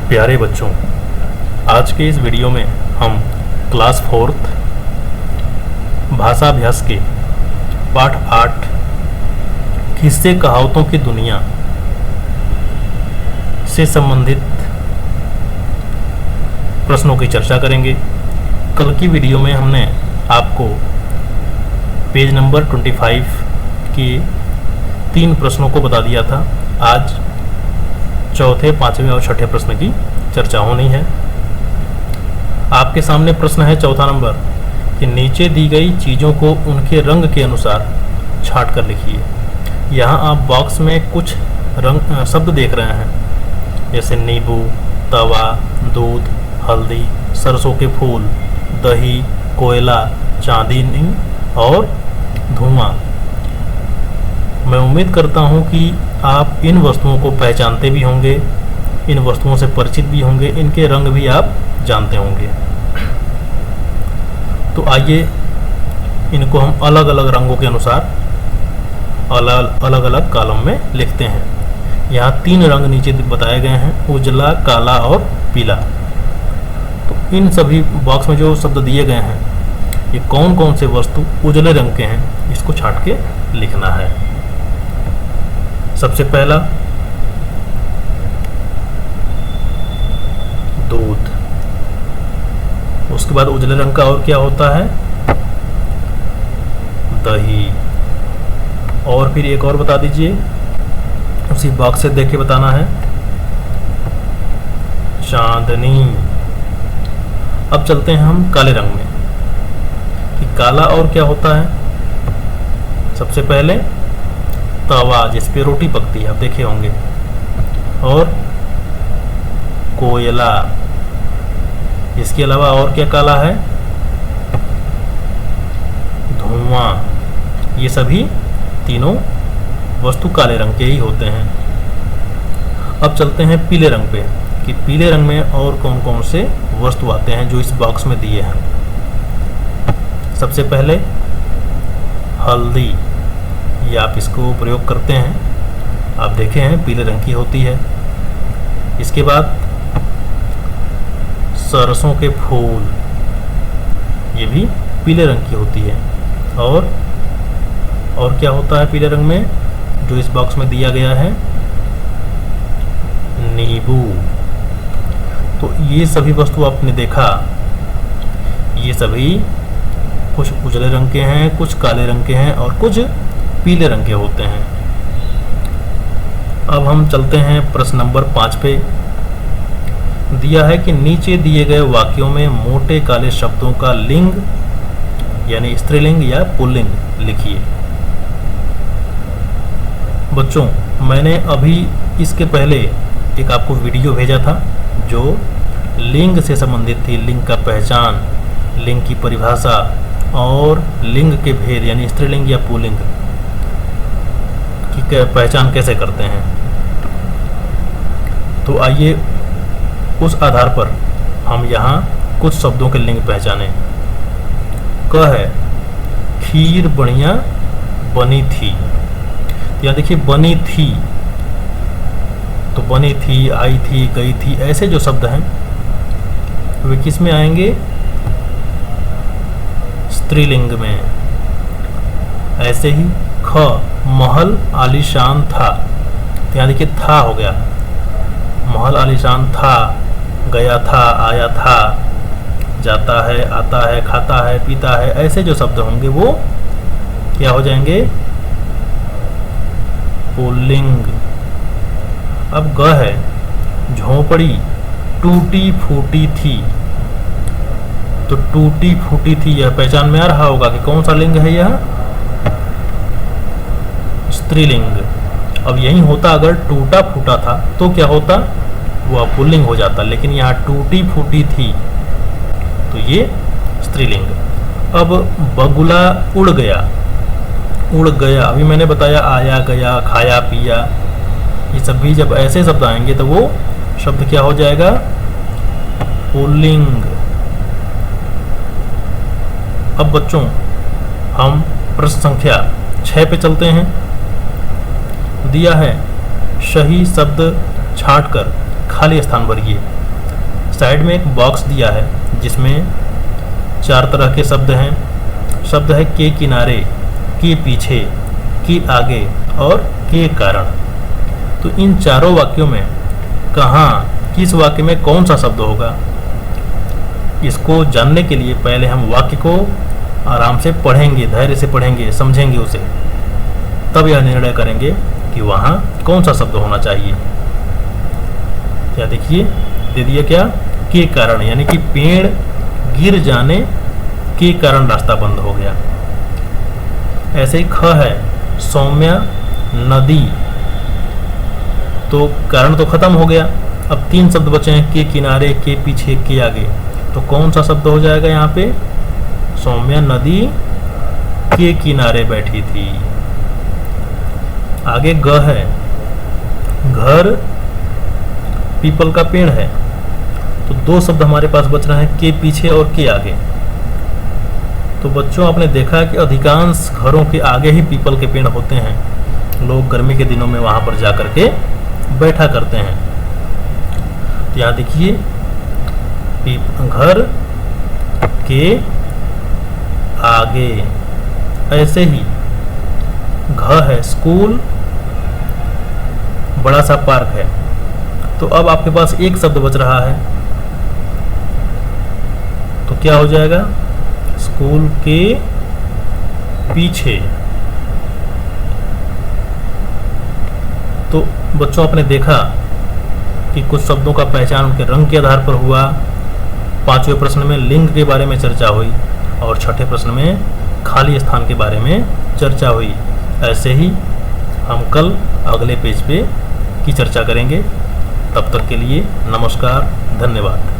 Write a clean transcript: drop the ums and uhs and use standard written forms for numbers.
प्यारे बच्चों, आज के इस वीडियो में हम क्लास 4th भाषा अभ्यास के पाठ 8 किस्से कहावतों की दुनिया से संबंधित प्रश्नों की चर्चा करेंगे। कल की वीडियो में हमने आपको पेज नंबर 25 के 3 प्रश्नों को बता दिया था। आज चौथे, पांचवें और छठे प्रश्न की चर्चा होनी है। आपके सामने प्रश्न है चौथा नंबर कि नीचे दी गई चीज़ों को उनके रंग के अनुसार छांट कर लिखिए। यहाँ आप बॉक्स में कुछ रंग शब्द देख रहे हैं, जैसे नींबू, तवा, दूध, हल्दी, सरसों के फूल, दही, कोयला, चांदनी और धुआं। मैं उम्मीद करता हूँ कि आप इन वस्तुओं को पहचानते भी होंगे, इन वस्तुओं से परिचित भी होंगे, इनके रंग भी आप जानते होंगे। तो आइए इनको हम अलग अलग रंगों के अनुसार अलग अलग कॉलम में लिखते हैं। यहाँ 3 रंग नीचे बताए गए हैं, उजला, काला और पीला। तो इन सभी बॉक्स में जो शब्द दिए गए हैं, ये कौन कौन से वस्तु उजले रंग के हैं, इसको छांट के लिखना है। सबसे पहला दूध, उसके बाद उजले रंग का और क्या होता है, दही, और फिर एक और बता दीजिए, उसी बॉक्स से देख के बताना है, चांदनी। अब चलते हैं हम काले रंग में कि काला और क्या होता है। सबसे पहले तवा, जिस पे रोटी पकती है, आप देखे होंगे, और कोयला। इसके अलावा और क्या काला है, धुआं। ये सभी तीनों वस्तु काले रंग के ही होते हैं। अब चलते हैं पीले रंग पे कि पीले रंग में और कौन कौन से वस्तु आते हैं जो इस बॉक्स में दिए हैं। सबसे पहले हल्दी, ये आप इसको प्रयोग करते हैं, आप देखे हैं पीले रंग की होती है। इसके बाद सरसों के फूल, ये भी पीले रंग की होती है। और क्या होता है पीले रंग में जो इस बॉक्स में दिया गया है, नींबू। तो ये सभी वस्तु आपने देखा, ये सभी कुछ उजले रंग के हैं, कुछ काले रंग के हैं और कुछ पीले रंग के होते हैं। अब हम चलते हैं प्रश्न नंबर 5 पे। दिया है कि नीचे दिए गए वाक्यों में मोटे काले शब्दों का लिंग यानी स्त्रीलिंग या पुल्लिंग लिखिए। बच्चों, मैंने अभी इसके पहले एक आपको वीडियो भेजा था जो लिंग से संबंधित थी, लिंग का पहचान, लिंग की परिभाषा और लिंग के भेद यानी स्त्रीलिंग या पुल्लिंग की पहचान कैसे करते हैं। तो आइए उस आधार पर हम यहाँ कुछ शब्दों के लिंग पहचाने। क है खीर बढ़िया बनी थी। यहाँ देखिए बनी थी, तो बनी थी, आई थी, गई थी, ऐसे जो शब्द हैं वे किस में आएंगे, स्त्रीलिंग में। ऐसे ही ख महल आलीशान था, तो यहाँ देखिए था हो गया, महल आलीशान था, गया था, आया था, जाता है, आता है, खाता है, पीता है, ऐसे जो शब्द होंगे वो क्या हो जाएंगे, पुल्लिंग। अब ग है झोपड़ी टूटी फूटी थी, तो टूटी फूटी थी यह पहचान में आ रहा होगा कि कौन सा लिंग है, यह स्त्रीलिंग। अब यही होता अगर टूटा फूटा था तो क्या होता, वह पुल्लिंग हो जाता, लेकिन यहाँ टूटी फूटी थी तो ये स्त्रीलिंग। अब बगुला उड़ गया, उड़ गया अभी मैंने बताया, आया, गया, खाया, पिया, ये सब भी जब ऐसे शब्द आएंगे तो वो शब्द क्या हो जाएगा, पुल्लिंग। अब बच्चों हम प्रश्न संख्या 6 पे चलते हैं। दिया है सही शब्द छांट कर खाली स्थान भरिए। साइड में एक बॉक्स दिया है जिसमें 4 तरह के शब्द हैं। शब्द है के किनारे, के पीछे, के आगे और के कारण। तो इन चारों वाक्यों में कहाँ, किस वाक्य में कौन सा शब्द होगा, इसको जानने के लिए पहले हम वाक्य को आराम से पढ़ेंगे, धैर्य से पढ़ेंगे, समझेंगे उसे, तब यह निर्णय करेंगे कि वहाँ कौन सा शब्द होना चाहिए। क्या देखिए दे दिया, क्या के कारण, यानी कि पेड़ गिर जाने के कारण रास्ता बंद हो गया। ऐसे ही ख है, सौम्या नदी, तो कारण तो खत्म हो गया। अब 3 शब्द बचे हैं, के किनारे, के पीछे, के आगे। तो कौन सा शब्द हो जाएगा यहाँ पे? सौम्या नदी के किनारे बैठी थी। आगे ग है, घर पीपल का पेड़ है। तो 2 शब्द हमारे पास बच रहे हैं, के पीछे और के आगे। तो बच्चों आपने देखा कि अधिकांश घरों के आगे ही पीपल के पेड़ होते हैं। लोग गर्मी के दिनों में वहां पर जा करके बैठा करते हैं। तो यहाँ देखिए घर के आगे। ऐसे ही घ है, स्कूल, बड़ा सा पार्क है। तो अब आपके पास एक शब्द बच रहा है, तो क्या हो जाएगा? स्कूल के पीछे। तो बच्चों आपने देखा कि कुछ शब्दों का पहचान उनके रंग के आधार पर हुआ। 5वें प्रश्न में लिंग के बारे में चर्चा हुई और 6ठे प्रश्न में खाली स्थान के बारे में चर्चा हुई। ऐसे ही हम कल अगले पेज पे की चर्चा करेंगे। तब तक के लिए नमस्कार, धन्यवाद।